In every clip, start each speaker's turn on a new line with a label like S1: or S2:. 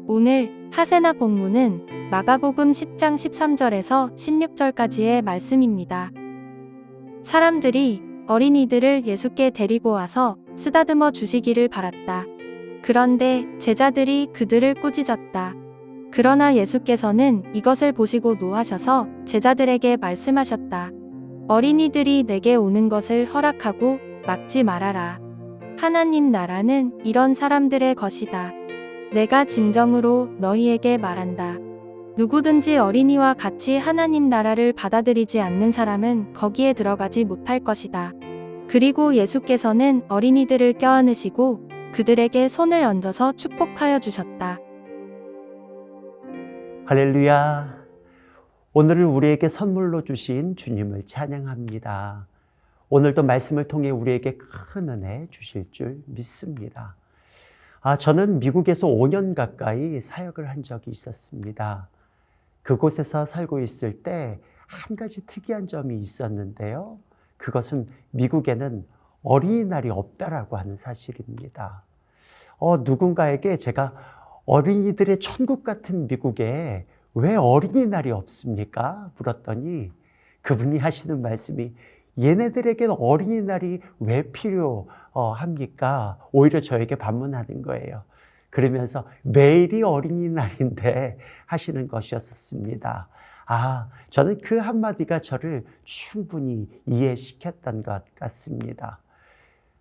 S1: 오늘 하세나 본문은 마가복음 10장 13절에서 16절까지의 말씀입니다. 사람들이 어린이들을 예수께 데리고 와서 쓰다듬어 주시기를 바랐다. 그런데 제자들이 그들을 꾸짖었다. 그러나 예수께서는 이것을 보시고 노하셔서 제자들에게 말씀하셨다. 어린이들이 내게 오는 것을 허락하고 막지 말아라. 하나님 나라는 이런 사람들의 것이다. 내가 진정으로 너희에게 말한다. 누구든지 어린이와 같이 하나님 나라를 받아들이지 않는 사람은 거기에 들어가지 못할 것이다. 그리고 예수께서는 어린이들을 껴안으시고 그들에게 손을 얹어서 축복하여 주셨다.
S2: 할렐루야. 오늘을 우리에게 선물로 주신 주님을 찬양합니다. 오늘도 말씀을 통해 우리에게 큰 은혜 주실 줄 믿습니다. 저는 미국에서 5년 가까이 사역을 한 적이 있었습니다. 그곳에서 살고 있을 때 한 가지 특이한 점이 있었는데요. 그것은 미국에는 어린이날이 없다라고 하는 사실입니다. 누군가에게 제가 어린이들의 천국 같은 미국에 왜 어린이날이 없습니까? 물었더니 그분이 하시는 말씀이 얘네들에게는 어린이날이 왜 필요합니까? 오히려 저에게 반문하는 거예요. 그러면서 매일이 어린이날인데 하시는 것이었습니다. 저는 그 한마디가 저를 충분히 이해시켰던 것 같습니다.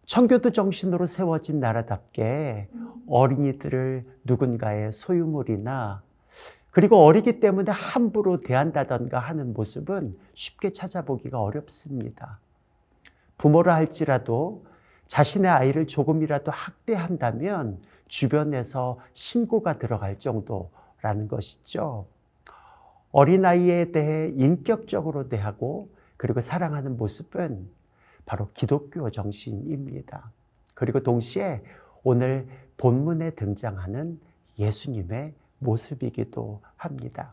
S2: 청교도 정신으로 세워진 나라답게 어린이들을 누군가의 소유물이나 그리고 어리기 때문에 함부로 대한다던가 하는 모습은 쉽게 찾아보기가 어렵습니다. 부모라 할지라도 자신의 아이를 조금이라도 학대한다면 주변에서 신고가 들어갈 정도라는 것이죠. 어린아이에 대해 인격적으로 대하고 그리고 사랑하는 모습은 바로 기독교 정신입니다. 그리고 동시에 오늘 본문에 등장하는 예수님의 모습이기도 합니다.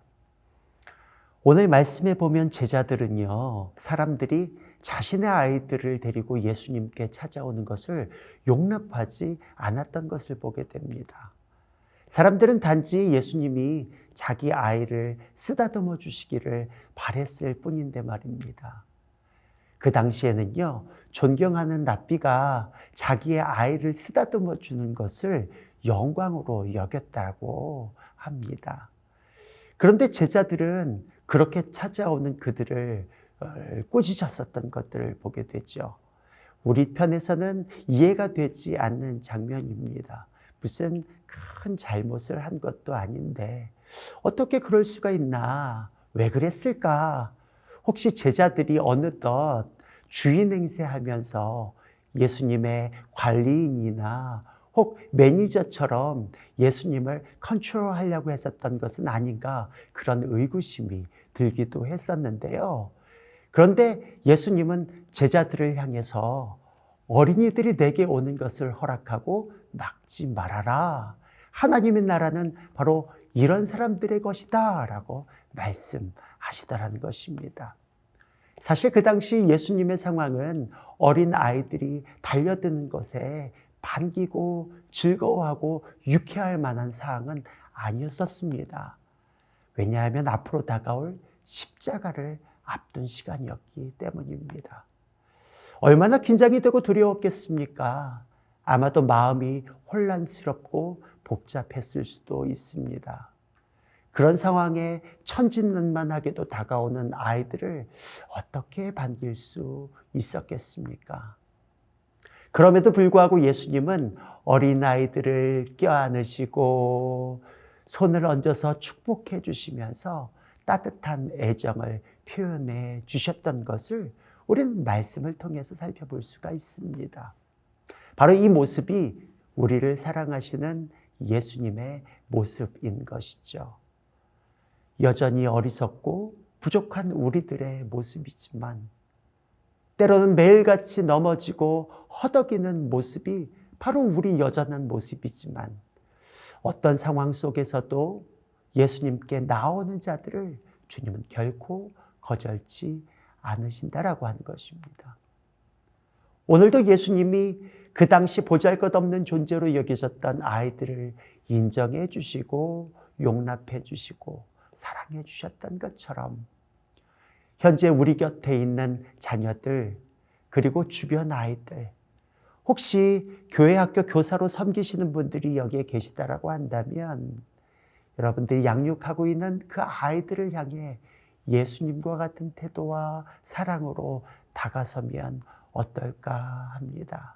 S2: 오늘 말씀에 보면 제자들은요, 사람들이 자신의 아이들을 데리고 예수님께 찾아오는 것을 용납하지 않았던 것을 보게 됩니다. 사람들은 단지 예수님이 자기 아이를 쓰다듬어 주시기를 바랬을 뿐인데 말입니다. 그 당시에는요, 존경하는 랍비가 자기의 아이를 쓰다듬어 주는 것을 영광으로 여겼다고 합니다. 그런데 제자들은 그렇게 찾아오는 그들을 꾸짖었었던 것들을 보게 되죠. 우리 편에서는 이해가 되지 않는 장면입니다. 무슨 큰 잘못을 한 것도 아닌데 어떻게 그럴 수가 있나? 왜 그랬을까? 혹시 제자들이 어느덧 주인 행세하면서 예수님의 관리인이나 혹 매니저처럼 예수님을 컨트롤하려고 했었던 것은 아닌가, 그런 의구심이 들기도 했었는데요. 그런데 예수님은 제자들을 향해서 어린이들이 내게 오는 것을 허락하고 막지 말아라. 하나님의 나라는 바로 이런 사람들의 것이다 라고 말씀하시더라는 것입니다. 사실 그 당시 예수님의 상황은 어린 아이들이 달려드는 것에 반기고 즐거워하고 유쾌할 만한 사항은 아니었었습니다. 왜냐하면 앞으로 다가올 십자가를 앞둔 시간이었기 때문입니다. 얼마나 긴장이 되고 두려웠겠습니까? 아마도 마음이 혼란스럽고 복잡했을 수도 있습니다. 그런 상황에 천진난만하게도 다가오는 아이들을 어떻게 반길 수 있었겠습니까? 그럼에도 불구하고 예수님은 어린아이들을 껴안으시고 손을 얹어서 축복해 주시면서 따뜻한 애정을 표현해 주셨던 것을 우리는 말씀을 통해서 살펴볼 수가 있습니다. 바로 이 모습이 우리를 사랑하시는 예수님의 모습인 것이죠. 여전히 어리석고 부족한 우리들의 모습이지만 때로는 매일같이 넘어지고 허덕이는 모습이 바로 우리 여전한 모습이지만 어떤 상황 속에서도 예수님께 나오는 자들을 주님은 결코 거절치 않으신다라고 하는 것입니다. 오늘도 예수님이 그 당시 보잘것없는 존재로 여겨졌던 아이들을 인정해 주시고 용납해 주시고 사랑해 주셨던 것처럼 현재 우리 곁에 있는 자녀들 그리고 주변 아이들, 혹시 교회 학교 교사로 섬기시는 분들이 여기에 계시다라고 한다면 여러분들이 양육하고 있는 그 아이들을 향해 예수님과 같은 태도와 사랑으로 다가서면 어떨까 합니다.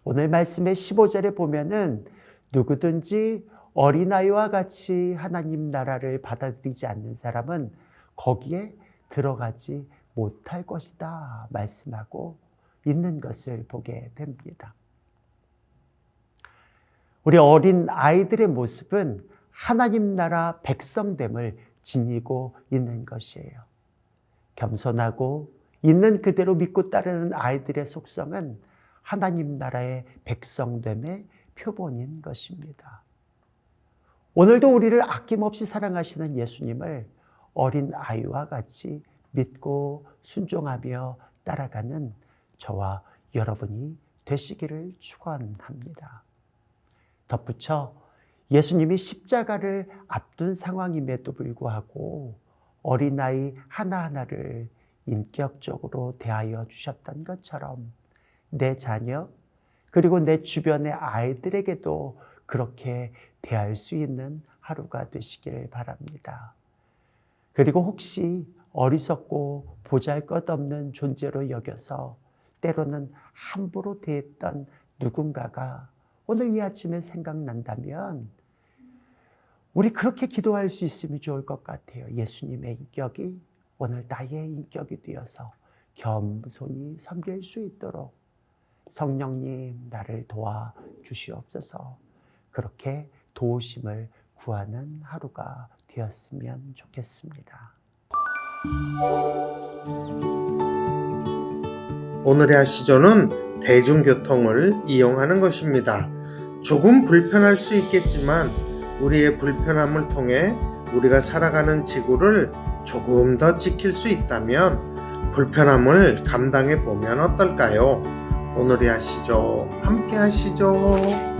S2: 오늘 말씀의 15절에 보면은 누구든지 어린아이와 같이 하나님 나라를 받아들이지 않는 사람은 거기에 들어가지 못할 것이다 말씀하고 있는 것을 보게 됩니다. 우리 어린 아이들의 모습은 하나님 나라 백성됨을 지니고 있는 것이에요. 겸손하고 있는 그대로 믿고 따르는 아이들의 속성은 하나님 나라의 백성됨의 표본인 것입니다. 오늘도 우리를 아낌없이 사랑하시는 예수님을 어린 아이와 같이 믿고 순종하며 따라가는 저와 여러분이 되시기를 축원합니다. 덧붙여 예수님이 십자가를 앞둔 상황임에도 불구하고 어린아이 하나하나를 인격적으로 대하여 주셨던 것처럼 내 자녀 그리고 내 주변의 아이들에게도 그렇게 대할 수 있는 하루가 되시길 바랍니다. 그리고 혹시 어리석고 보잘것없는 존재로 여겨서 때로는 함부로 대했던 누군가가 오늘 이 아침에 생각난다면 우리 그렇게 기도할 수 있으면 좋을 것 같아요. 예수님의 인격이 오늘 나의 인격이 되어서 겸손히 섬길 수 있도록 성령님 나를 도와주시옵소서. 그렇게 도우심을 구하는 하루가 되었으면 좋겠습니다.
S3: 오늘의 아시조는 대중교통을 이용하는 것입니다. 조금 불편할 수 있겠지만 우리의 불편함을 통해 우리가 살아가는 지구를 조금 더 지킬 수 있다면 불편함을 감당해 보면 어떨까요? 오늘의 아시조 함께 하시죠.